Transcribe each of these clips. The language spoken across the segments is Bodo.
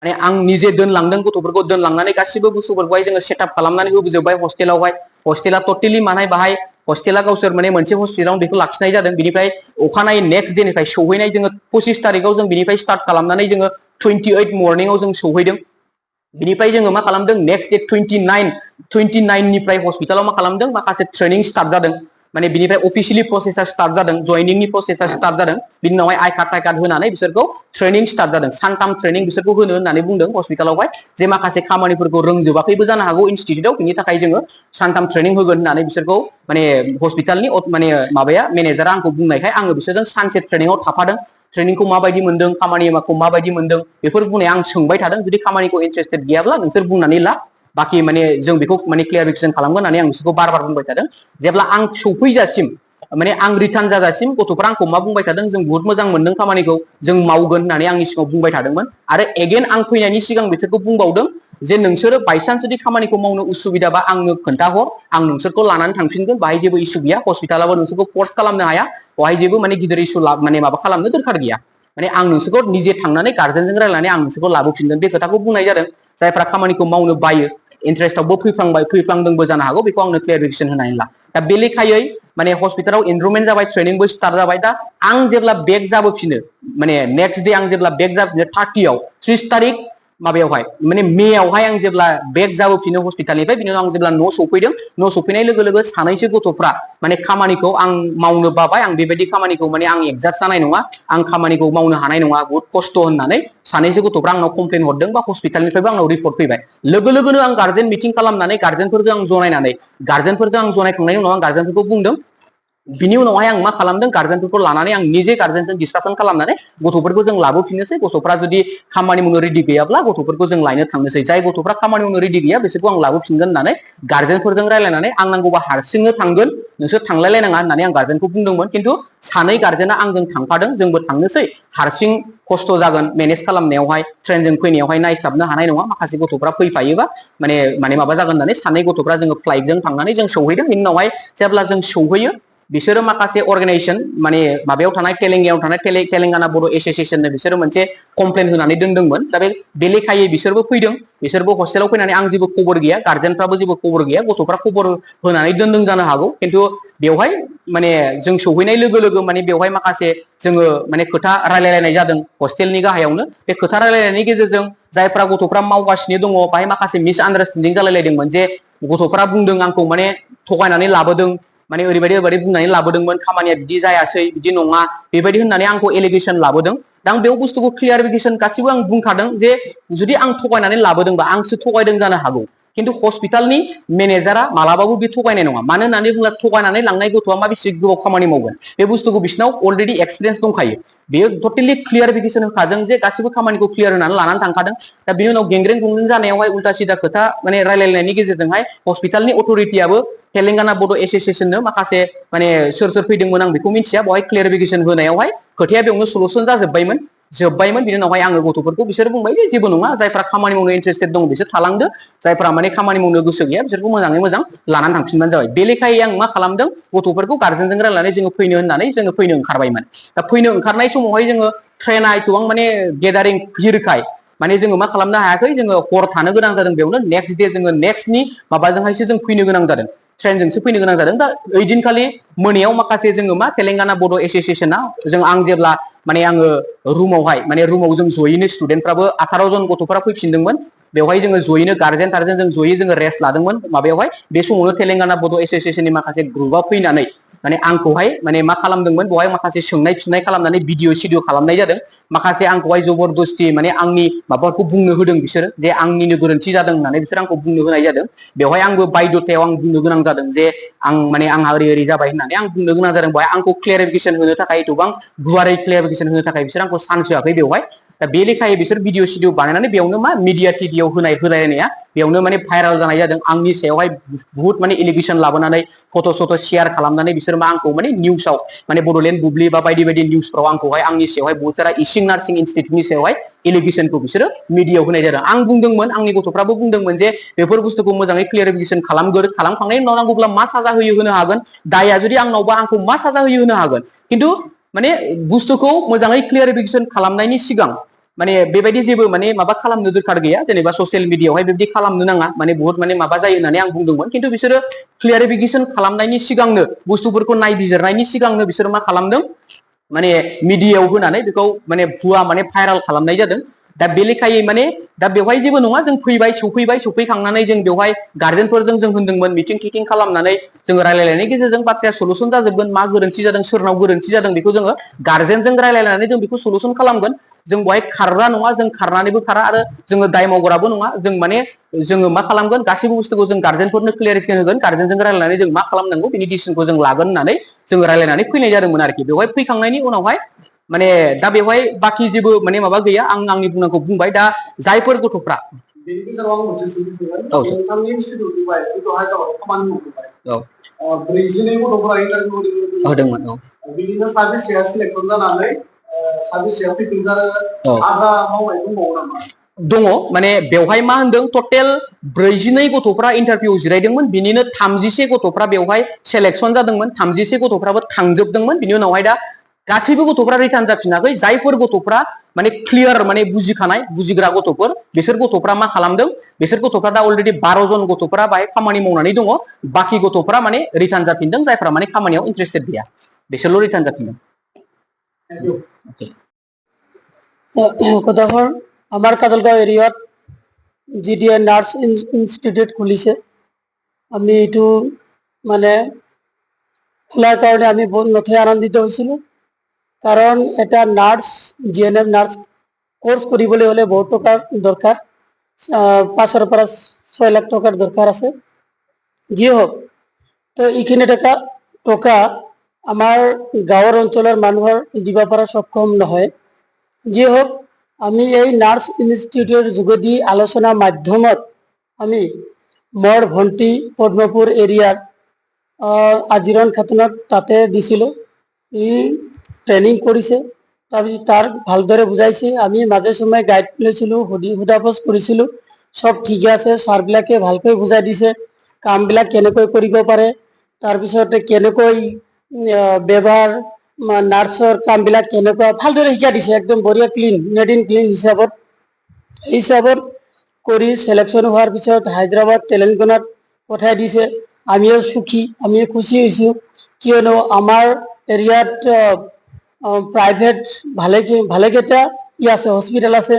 माने आं निजे दोनलांदों गथ'फोरखौ दोनलांनानै गासिबो बुस्थुफोरखौहाय जोङो सेटआप खालामनानै होजोबबाय हस्टेलावहाय हस्टेला टटेलि मानाय बाहाय हस्टेला गावसोर माने मोनसे हस्टेलाव बेखौ लाखिनाय जादों बिनिफ्राय अखानायै नेक्स्ट डेनिफ्राय सौहैनाय जोङो 25 तारिखाव जों बिनिफ्राय स्टार्ट खालामनानै जोङो 28 मर्निंआव जों सौहैदों बिनिफ्राय जोङो मा खालामदों नेक्स्ट डे 29 निफ्राय हस्पिटालाव मा खालामदों माखासे ट्रेनिं स्टार्ट जादों माने बिनिफ्राय अफिशियली प्रोसेसा स्टार्ट जादों जयनिंनि प्रोसेसा स्टार्ट जादों बिनि उनावहाय आइ कार्ड होनानै बिसोरखौ ट्रेनिं स्टार्ट जादों सानथाम ट्रेनिं बिसोरखौ होनो होननानै बुंदों हस्पिटालावहाय जे माखासे खामानिफोरखौ रोंजोबाखैबो जानो हागौ इनस्टिट्यूटआव बिनि थाखाय जोङो सानथाम ट्रेनिं होगोन होननानै बिसोरखौ माने हस्पिटालनि माने माबाया मेनेजारा आंखौ बुंनायखाय आङो बिसोरजों सानसे ट्रेनिंआव थाफादों ट्रेनिंखौ माबायदि मोनदों खामानिखौ माबायदि मोनदों बेफोर बुंनाय आं सोंबाय थादों जुदि खामानिखौ इन्टारेस्टेड गैयाब्ला नोंसोर बुंनानै ला बाकी माने जों बेखौ माने क्लियारिफिकेसन खालामगोन होननानै आं बिसोरखौ बार बुंबाय थादों जेब्ला आं सौफैजासिम माने आं रिटार्न जाजासिम गथ'फ्रा आंखौ मा बुंबाय थादों जों बहुत मोजां मोनदों खामानिखौ जों मावगोन होननानै आंनि सिगाङाव बुंबाय थादोंमोन आरो एगेन आं फैनायनि सिगां बिसोरखौ बुंबावदों जे नोंसोरो बायसान्स जुदि खामानिखौ मावनो उसुबिदाबा आंनो खोन्थाहर आं नोंसोरखौ लानानै थांफिनगोन बाहाय जेबो इसु गैया हस्पिटालाबो नोंसोरखौ फर्स खालामनो हाया बाहाय जेबो माने गिदिर इसु माने माबा खालामनो दरखार गैया माने आं नोंसोरखौ निजे थांनानै गार्जेनजों रायलायनानै आं नोंसोरखौ लाबोफिनगोन बे खोथाखौ बुंनाय जादों जायफ्रा खामानिखौ मावनो बायो इन्टारेस्टआवबो फैफ्लांदोंबो जानो हागौ बेखौ आंनो क्लियारिफिकेसन होनानै ला दा बे लेखायै माने हस्पिटालाव एनरलमेन्ट जाबाय ट्रेनिंबो स्टार्ट जाबाय दा आं जेब्ला बेक जाबोफिनो माने नेक्स्ट डे आं जेब्ला बेक जाबोफिनो 30 तारिख माबायावहाय माने मेआवहाय आं जेब्ला बेक जाबोफिनो हस्पिटालनिफ्राय बिनि उनाव आं जेब्ला न' सौफैदों न' सौफैनाय लोगो लोगो सानैसो गथ'फ्रा माने खामानिखौ आं मावनो बाबाय आं बेबायदि खामानिखौ माने आं एडजास्ट जानाय नङा आं खामानिखौ मावनो हानाय नङा बहुत खस्थ' होननानै सानैसो गथ'फ्रा आंनाव कमप्लेन हरदों बा हस्पिटालनिफ्रायबो आंनाव रिपर्ट फैबाय लोगो लोगोनो आं गार्जेन मिटिं खालामनानै गार्जेनफोरजों आं जनायनानै गार्जेनफोरजों आं जनायखांनायनि उनाव आं गार्जेनफोरखौ बुंदों बिनि उनावहाय आं मा खालामदों गार्जेनफोरखौ लानानै आं निजे गार्जेनजों डिसकासन खालामनानै गथ'फोरखौ जों लाबोफिननोसै गथ'फ्रा जुदि खामानि मावनो रेडि गैयाब्ला गथ'फोरखौ जों लायनो थांनोसै जाय गथ'फ्रा खामानि मावनो रेडि गैया बिसोरखौ आं लाबोफिनगोन होननानै गार्जेनफोरजों रायलायनानै आं नांगौबा हारसिंनो थांगोन नोंसोर थांलायलायनाङा होननानै आं गार्जेनखौ बुंदोंमोन खिन्थु सानै गार्जेना आंजों थांफादों जोंबो थांनोसै हारसिं खस्थ' जागोन मेनेज खालामनायावहाय ट्रेनजों फैनायावहाय नायस्लाबनो हानाय नङा माखासे गथ'फ्रा फैफायोबा माने माबा जागोन होननानै सानै गथ'फ्रा जोङो फ्लाइटजों थांनानै जों सौहैदों बिनि उनावहाय जेब्ला जों सौहैयो बिसोरो माखासे अर्गानाइजेशन माने माबायाव थानाय तेलेंगानायाव थानाय तेलेंगाना बर' एस'सिएशननो बिसोरो मोनसे कमप्लेन होनानै दोनदोंमोन दा बे लेखायै बिसोरबो फैदों बिसोरबो हस्टेलाव फैनानै आं जेबो खबर गैया गार्जेनफ्राबो जेबो खबर गैया गथ'फ्रा खबर होनानै दोनदों जानो हागौ खिन्थु बेवहाय माने जों सौहैनाय लोगो लोगो माने बेवहाय माखासे जोङो माने खोथा रायलायलायनाय जादों हस्टेलनि गाहायावनो बे खोथा रायलायनायनि गेजेरजों जायफ्रा गथ'फ्रा मावगासिनो दङ बाहाय माखासे मिस आन्डारस्टेन्डिं जालायलायदोंमोन जे गथ'फ्रा बुंदों आंखौ माने थगायनानै लाबोदों माने ओरैबायदि बुंनानै लाबोदोंमोन खामानिया बिदि जायासै बिदि नङा बेबायदि होननानै आंखौ एलिगेसन लाबोदों दा आं बेयाव बुस्थुखौ क्लियारिफिकेसन गासिबो आं बुंखादों जे जुदि आं थगायनानै लाबोदोंबा आंसो थगायदों जानो हागौ खिन्थु हस्पिटालनि मेनेजारा मालाबाबो बे थगायनाय नङा मानो होननानै बुङोब्ला थगायनानै लांनाय गथ'आ मा बेसे गोबाव खामानि मावगोन बे बुस्थुखौ बिसिनाव अलरेडि एक्सपिरियेन्स दंखायो बेयो टटेलि क्लियारिफिकेसन होखादों जे गासिबो खामानिखौ क्लियार होनानै लानानै थांखादों दा बिनि उनाव गेंग्रें गुंग्रें जानायावहाय उल्टा सिदा खोथा माने रायलायनायनि गेजेरजोंहाय हस्पिटालनि अथ'रिटियाबो तेलेंगाना बड' एस'सिएशननो माखासे माने सोर फैदोंमोन आं बेखौ मिथिया बेवहाय क्लियारिफिकेसन होनायावहाय खोथाया बेयावनो सलुसन जोब्बायमोन बिनि उनावहाय आङो गथ'फोरखौ बिसोर बुंबाय जे जेबो नङा जायफ्रा खामानि मावनो इन्टारेस्टेड दं बिसोर थालांदो जायफ्रा माने खामानि मावनो गोसो गैया बिसोरखौ मोजाङै मोजां लानानै थांफिनबानो जाबाय बे लेखायै आं मा खालामदों गथ'फोरखौ गार्जेनजों रायलायनानै जोङो फैनो होननानै जोङो फैनो ओंखारबायमोन दा फैनो ओंखारनाय समावहाय जोङो ट्रेना एथबां माने गेदारिं भिरखाय माने जोङो मा खालामनो हायाखै जोङो हर थानो गोनां जादों बेयावनो नेक्स्ट दे जोङो नेक्स्टनि माबाजोंहायसो जों फैनो गोनां जादों ट्रेनजोंसो फैनो गोनां जादों दा ओइदिनखालि मोनायाव माखासे जोङो मा तेलेंगाना बड' एस'सिएशना आं जेब्ला माने आङो रुमाव जों जयैनो स्टुडेन्टफ्राबो 18 जन गथ'फ्रा फैफिनदोंमोन बेवहाय जोङो जयैनो गार्जेन जों जयै जोङो रेस्ट लादोंमोन माबायावहाय बे समावनो तेलेंगाना बड' एस'सिएशननि माखासे ग्रुपआ फैनानै माने आंखौहाय माने मा खालामदोंमोन बेवहाय माखासे सोंनाय फिननाय खालामनानै भिडिअ सिडिअ खालामनाय जादों माखासे आंखौहाय जबरदस्ति माने आंनि माबाखौ बुंनो होदों बिसोर जे आंनिनो गोरोन्थि जादों होननानै बिसोर आंखौ बुंनो होनाय जादों बेवहाय आंबो बायद'थायाव आं बुंनो गोनां जादों जे माने आंहा ओरै जाबाय होननानै आं बुंनो गोनां जादों बेवहाय आंखौ क्लियारिफिकेसन होनो थाखाय एथबां गुवारै क्लियारिफिकेसन होनो थाखाय बिसोर आंखौ चान्स होआखै बेवहाय दा बे लेखायै बिसोर भिडिअ सिडिअ बानायनानै बेयावनो मा मिडिया टिडियाव होलायनाया बेयावनो माने भाइराल जानाय जादों आंनि सायावहाय बुहुत माने एलिगेसन लाबोनानै फट' सट' शेयार खालामनानै बिसोर मा आंखौ माने निउसाव माने बड'लेण्ड बुब्लि बा बायदि बायदि निउसफ्राव आंखौहाय आंनि सायावहाय बहुत सारा इसिं नार्सिं इनस्टिट्यूटनि सायावहाय एलिगेसनखौ बिसोरो मिडियायाव होनाय जादों आं बुंदोंमोन आंनि गथ'फ्राबो बुंदोंमोन जे बेफोर बुस्थुखौ मोजाङै क्लियारिफिकेसन खालामखांनायनि उनाव नांगौब्ला मा साजा होनो हागोन दाया जुदि आंनावबा आंखौ मा साजा होनो हागोन खिन्थु माने बुस्थुखौ मोजाङै क्लियारिफिकेसन खालामनायनि सिगां माने बेबायदि जेबो माने माबा खालामनो दरखार गैया जेनेबा ससियेल मिडियायावहाय बेबायदि खालामनो नाङा माने बहुत माने माबा जायो होननानै आं बुंदोंमोन खिन्थु बिसोरो क्लियारिफिकेसन खालामनायनि सिगांनो बुस्थुफोरखौ नायबिजिरनायनि सिगांनो बिसोर मा खालामदों माने मिडियायाव होनानै बेखौ माने भुवा माने भाइराल खालामनाय जादों दा बे लेखायै माने दा बेवहाय जेबो नङा जों फैबाय सफैखांनानै जों बेवहाय गार्जेनफोरजों जों होनदोंमोन मिटिं टिटिं खालामनानै जोङो रायलायनायनि गेजेरजों बाथ्राया सलुसन जाजोबगोन मा गोरोन्थि जादों सोरनाव गोरोन्थि जादों बेखौ जोङो गार्जेनजों रायलायनानै जों बेखौ सलुसन खालामगोन जों बेवहाय खारग्रा नङा जों खारनानैबो खारा आरो जोङो दाय मावग्राबो नङा जों माने जोङो मा खालामगोन गासैबो बुस्थुखौ जों गार्जेनफोरनो क्लियारिफिकेसन होगोन गार्जेनजों रायलायनानै जों मा खालामनांगौ बिनि डिसिजनखौ जों लागोन होननानै जोङो रायलायनानै फैनाय जादोंमोन आरोखि बेवहाय फैखांनायनि उनावहाय माने दा बेवहाय बाखि जेबो माने माबा गैया आं आंनि बुंनांगौ बुंबाय दा जायफोर गथ'फ्रा बेनि गेजेराव आं मोनसे सोंथि सोंगोन नोंथांनि इनस्टिट्युटनिफ्राय दहाय खामानि मावबाय ब्रैजिनै गथ'फोरा इन्टारभिउ होदोंमोन बिदिनो साबेसेया सिलेक्सन जानानै साबेसेया फैफिन आरो आद्रा मावनाय दंबावो नामा दङ माने बेवहाय मा होनदों टटेल 42 गथ'फ्रा इन्टारभिउ जिरायदोंमोन बिनिनो 36 गथ'फ्रा बेवहाय सेलेक्सन जादोंमोन 36 गथ'फ्राबो थांजोबदोंमोन बिनि उनावहाय दा गासैबो गथ'फ्रा रिटार्न जाफिनाखै जायफोर गथ'फ्रा माने क्लियार माने बुजिखानाय बुजिग्रा गथ'फोर बिसोर गथ'फ्रा मा खालामदों बिसोर गथ'फ्रा दा अलरेडि 12 जन गथ'फ्रा बाहाय खामानि मावनानै दङ बाखि गथ'फ्रा माने रिटार्न जाफिनदों जायफ्रा माने खामानियाव इन्ट्रेस्टेड गैया बिसोरल' रिटार्न जाफिनदों কথাঘৰ আমাৰ কাজলগাঁও এৰিয়াত জিডিএ নাৰ্ছ ইনষ্টিটিউট খুলিছে আমি এইটো মানে খোলাৰ কাৰণে আমি বহুত নথৈ আনন্দিত হৈছিলোঁ কাৰণ এটা নাৰ্ছ জিএনএম নাৰ্ছ কোৰ্চ কৰিবলৈ হ'লে বহুত টকাৰ দৰকাৰ 5 পৰা 6 লাখ টকাৰ দৰকাৰ আছে যিয়ে হওক তো এইখিনি টকা আমাৰ গাঁৱৰ অঞ্চলৰ মানুহৰ দিব পৰা সক্ষম নহয় যিয়ে হওক আমি এই নাৰ্ছ ইনষ্টিটিউটৰ যোগেদি আলোচনা মাধ্যমত আমি মোৰ ভণ্টি পদ্মপুৰ এৰিয়াৰ আজিৰণ খাতুনক তাতে দিছিলোঁ ই ট্ৰেইনিং কৰিছে তাৰপিছত তাৰ ভালদৰে বুজাইছে আমি মাজে সময়ে গাইড লৈছিলোঁ সোধা-পোছ কৰিছিলোঁ সব ঠিক আছে ছাৰবিলাকে ভালকৈ বুজাই দিছে কামবিলাক কেনেকৈ কৰিব পাৰে তাৰপিছতে কেনেকৈ ব্যৱহাৰ নাৰ্ছৰ কামবিলাক কেনেকুৱা ভালদৰে শিকাই দিছে একদম বঢ়িয়া ক্লিন নেট এণ্ড ক্লিন হিচাপত কৰি সিলেকশন হোৱাৰ পিছত হায়দৰাবাদ তেলেংগানাত পঠাই দিছে আমিও সুখী আমিও খুশি হৈছোঁ কিয়নো আমাৰ এৰিয়াত প্ৰাইভেট ভালেকেইটা আছে হস্পিটেল আছে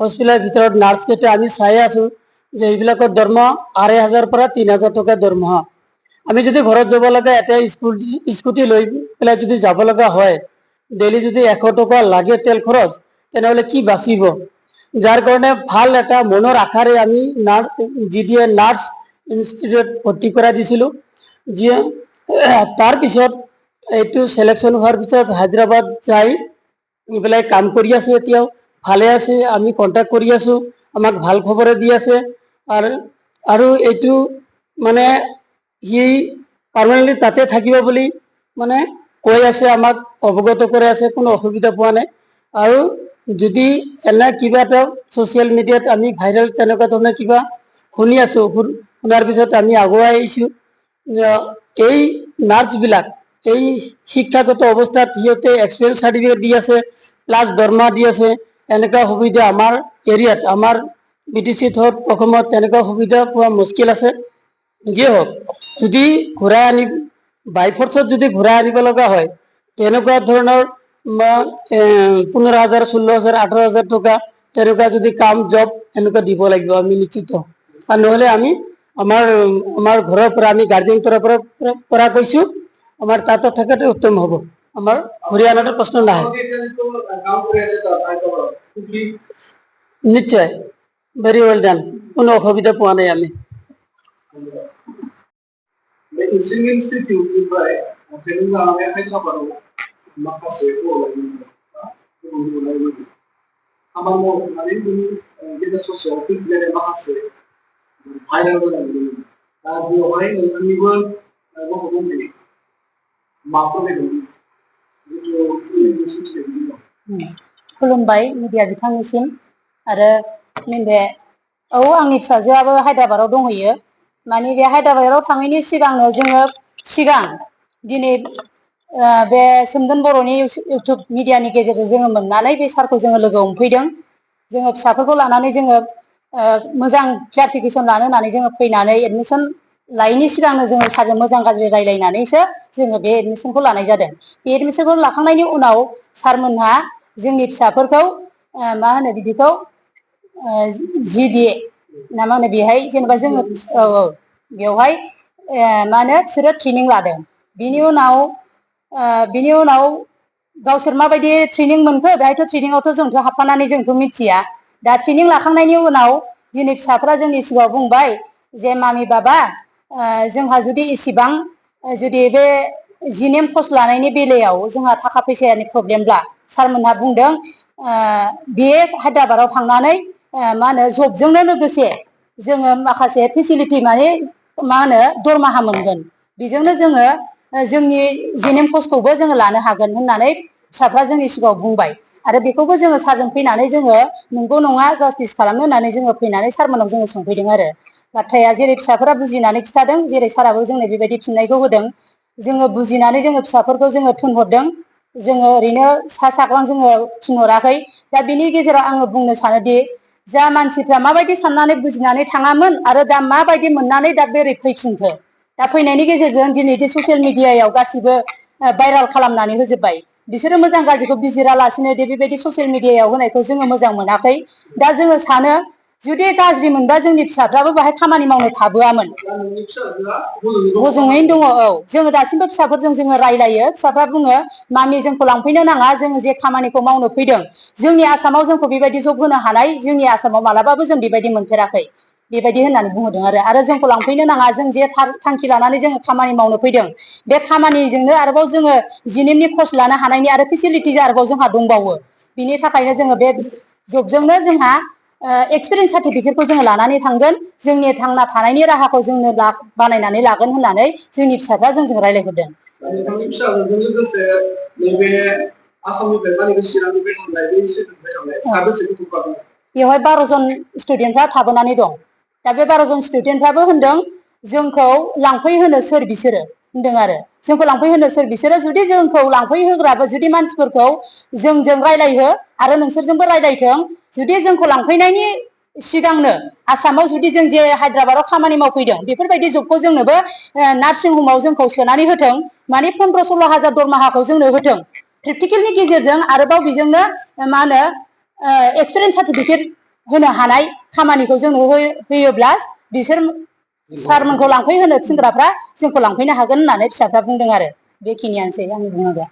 হস্পিটেলৰ ভিতৰত নাৰ্ছকেইটা আমি চাই আছোঁ যে এইবিলাকৰ দৰমহা 2,500 পৰা 3,000 টকা দৰমহা আমি যদি ঘৰত যাব লগা এটা স্কুটি লৈ পেলাই যদি যাব লগা হয় ডেইলি যদি 100 টকা লাগে তেল খৰচ তেনেহলে কি বাঁচিব যাৰ কাৰণে ভাল এটা মনৰ আশাৰে আমি জিডিএ নাৰ্ছ ইনষ্টিটিউট ভৰ্তি কৰাই দিছিলোঁ যিয়ে তাৰ পিছত এইটো সিলেকশন হোৱাৰ পিছত হায়দৰাবাদ যাই এইবিলাক কাম কৰি আছে এতিয়াও ভালে আছে আমি কন্টাক্ট কৰি আছো আমাক ভাল খবৰে দি আছে আৰু এইটো মানে হি পাৰ্মানেন্টলি তাতে থাকিব বুলি মানে কৈ আছে আমাক অৱগত কৰি আছে কোনো অসুবিধা পোৱা নাই আৰু যদি এনে কিবা এটা সোশ্যাল মিডিয়াত আমি ভাইৰাল তেনেকুৱা ধৰণে কিবা শুনি আছো শুনাৰ পিছত আমি আগুৱাই আহিছোঁ এই নাৰ্ছবিলাক এই শিক্ষাগত অৱস্থাত সিহঁতে এক্সপিৰিয়েঞ্চ সাৰ্টিফিকেট দি আছে প্লাছ দৰমহা দি আছে এনেকুৱা সুবিধা আমাৰ এৰিয়াত আমাৰ বিটিচিত হওক অসমত তেনেকুৱা সুবিধা পোৱা মুস্কিল আছে যিয়ে হওক যদি ঘূৰাই আনি বাই ফৰ্চত যদি ঘূৰাই আনিব লগা হয় তেনেকুৱা ধৰণৰ 15,000 16,000 18,000 টকা তেনেকুৱা যদি কাম জব এনেকুৱা দিব লাগিব আমি নিশ্চিত আৰু নহলে আমি আমাৰ ঘৰৰ পৰা আমি গাৰ্জেনৰ পৰা কৈছো আমাৰ তাতো থাকাটো উত্তম হ'ব আমাৰ হৰিয়ানাৰ প্ৰশ্ন নাই নিশ্চয় ভেৰি ৱেল ডান কোনো অসুবিধা পোৱা নাই আমি माखासे खामानि मावनानै गेजेर ससेयाव फैफिननाय माखासे भाइराल जानानै दा बेवहाय नोंथांनिबो गथ' दंफैयो माखौ खुलुमबाय मिडिया बिथांनिसिम आरो नैबे औ आंनि फिसाजोआबो हायद्राबादाव दंहैयो माने बे हायद्राबादाव थाङैनि सिगांनो जोङो सिगां दिनै बे सोमदोन बर'नि इउटुब मिडियानि गेजेरजों जोङो मोननानै बे सारखौ जोङो लोगो हमफैदों जोङो फिसाफोरखौ लानानै जोङो मोजां क्लारिफिकेसन लानो होननानै जोङो फैनानै एडमिसन लायैनि सिगांनो जोङो सारजों मोजां गाज्रि रायलायनानैसो जोङो बे एडमिसनखौ लानाय जादों। बे एडमिसनखौ लाखांनायनि उनाव सारमोनहा जोंनि फिसाफोरखौ मा होनो बिदिखौ जिडि ना मा होनो बेहाय जेनेबा जोङो बेवहाय मा होनो बिसोरो ट्रेनिं लादों। बिनि उनाव गावसोर माबायदि ट्रेनिं मोनखो बेहायथ' ट्रेनिंआवथ' जोंथ' हाबफानानै जोंथ' मिथिया। दा ट्रेनिं लाखांनायनि उनाव दिनै फिसाफोरा जोंनि सिगाङाव बुंबाय जे मामि बाबा जोंहा जुदि इसिबां जुदि बे जिनेम कर्स लानायनि बेलायाव जोंहा थाखा फैसानि प्रब्लेमब्ला सारमोनहा बुंदों बे हायद्राबादाव थांनानै मा होनो जबजोंनो लोगोसे जोङो माखासे फेसिलिटि माने मा होनो दरमाहा मोनगोन। बेजोंनो जोङो जोंनि जिनेम कर्सखौबो जोङो लानो हागोन होननानै फिसाफ्रा जोंनि सिगाङाव बुंबाय आरो बेखौबो जोङो सारजों फैनानै जोङो नंगौ नङा जास्टिस खालामनो होननानै जोङो फैनानै सारमोनाव जोङो सोंफैदों आरो बाथ्राया जेरै फिसाफोरा बुजिनानै खिथादों जेरै साराबो जोंनो बेबायदि फिननायखौ होदों जोङो बुजिनानै जोङो फिसाफोरखौ जोङो थोनहरदों। जोङो ओरैनो सा साग्रां जोङो थिनहराखै। दा बिनि गेजेराव आङो बुंनो सानोदि जा मानसिफ्रा माबायदि साननानै बुजिनानै थाङामोन आरो दा माबायदि मोननानै दा बोरै फैफिनखो दा फैनायनि गेजेरजों दिनैदि ससियेल मिडियायाव गासिबो भाइराल खालामनानै होजोब्बाय बिसोरो मोजां गाज्रिखौ बिजिरालासिनो दे बेबायदि ससियेल मिडियायाव होनायखौ जोङो मोजां मोनाखै। दा जोङो सानो जुदि गाज्रि मोनबा जोंनि फिसाफ्राबो बाहाय खामानि मावनो थाबोआमोन। हजोंङैनो दङ। औ जोङो दासिमबो फिसाफोरजों जोङो रायलायो। फिसाफ्रा बुङो मामि जोंखौ लांफैनो नाङा जोङो जे खामानिखौ मावनो फैदों जोंनि आसामाव जोंखौ बेबायदि जब होनो हानाय जोंनि आसामाव मालाबाबो जों बेबायदि मोनफेराखै बेबायदि होननानै बुंहरदों आरो जोंखौ लांफैनो नाङा जों जे थांखि लानानै जोङो खामानि मावनो फैदों बे खामानिजोंनो आरोबाव जोङो जिनेमनि कर्स लानो हानायनि आरो फेसिलिटि आरोबाव जोंहा दंबावो। बिनि थाखायनो जोङो बे जबजोंनो जोंहा एक्सपिरियेन्स सार्टिफिकेटखौ जोङो लानानै थांगोन जोंनि थांना थानायनि राहाखौ जोंनो बानायनानै लागोन होननानै जोंनि फिसाफ्रा जोंजों रायलायहरदों। नोंथांनि फिसाजोजों लोगोसे नैबे आसामनिफ्राय बा नैबे चिरांनिफ्राय थांनाय बे ओनसोलनिफ्राय थांनाय साबेसे गथ'फोर दं? बेवहाय 12 जन स्टुडेन्टफ्रा थाबोनानै दं। दा बे 12 जन स्टुडेन्टफ्राबो होनदों जोंखौ लांफैहोनो सोर बिसोरो होनदों आरो जोंखौ लांफैहोनो सोर बिसोरो जुदि जोंखौ लांफैहोग्राबो जुदि मानसिफोरखौ जोंजों रायलायहो आरो नोंसोरजोंबो रायलायथों जुदि जोंखौ लांफैनायनि सिगांनो आसामाव जुदि जों जे हायद्राबादाव खामानि मावफैदों बेफोरबायदि जबखौ जोंनोबो नार्सिं हमाव जोंखौ सोनानै होथों माने 15-16 हाजार दरमाहाखौ जोंनो होथों प्रेक्टिकेलनि गेजेरजों आरोबाव बेजोंनो मा होनो एक्सपिरियेन्स सार्टिफिकेट होनो हानाय खामानिखौ जोंनो होयोब्ला बिसोर सारमोनखौ लांफैहोनो थिनग्राफ्रा जोंखौ लांफैनो हागोन होननानै फिसाफ्रा बुंदों आरो बेखिनियानोसै आंनि बुंनांगौआ।